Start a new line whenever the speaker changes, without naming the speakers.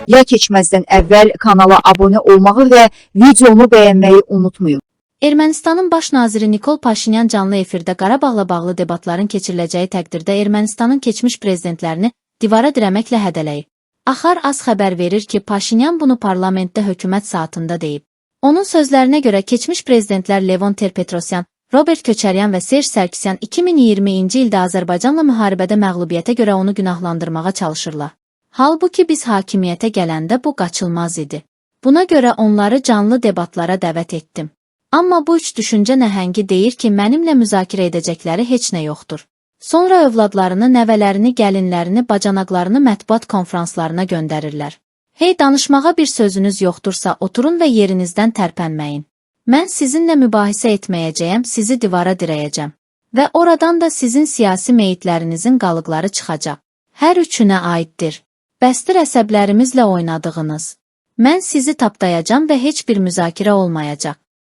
Ya keçməzdən əvvəl kanala abunə olmağı və videomu bəyənməyi unutmayın.
Ermənistanın baş naziri Nikol Paşinyan canlı efirdə Qarabağla bağlı debatların keçiriləcəyi təqdirdə Ermənistanın keçmiş prezidentlərini divara dirəməklə hədələyib. Axar az xəbər verir ki, Paşinyan bunu parlamentdə hökumət saatında deyib. Onun sözlərinə görə keçmiş prezidentlər Levon Ter-Petrosyan, Robert Köçəryan və Serj Sarkisyan 2020-ci ildə Azərbaycanla müharibədə məğlubiyyətə görə onu günahlandırmağa çalışırlar. Halbuki biz hakimiyyətə gələndə bu qaçılmaz idi. Buna görə onları canlı debatlara dəvət etdim. Amma bu üç düşüncə nəhəngi deyir ki, mənimlə müzakirə edəcəkləri heç nə yoxdur. Sonra övladlarını, nəvələrini, gəlinlərini, bacanaqlarını mətbuat konfranslarına göndərirlər. Hey, danışmağa bir sözünüz yoxdursa, oturun və yerinizdən tərpənməyin. Mən sizinlə mübahisə etməyəcəyəm, sizi divara dirəyəcəm. Və oradan da sizin siyasi meyitlərinizin qalıqları çıxacaq. Hər üçünə aiddir. Bəsdir əsəblərimizlə oynadığınız. Mən sizi tapdayacam və heç bir müzakirə olmayacaq.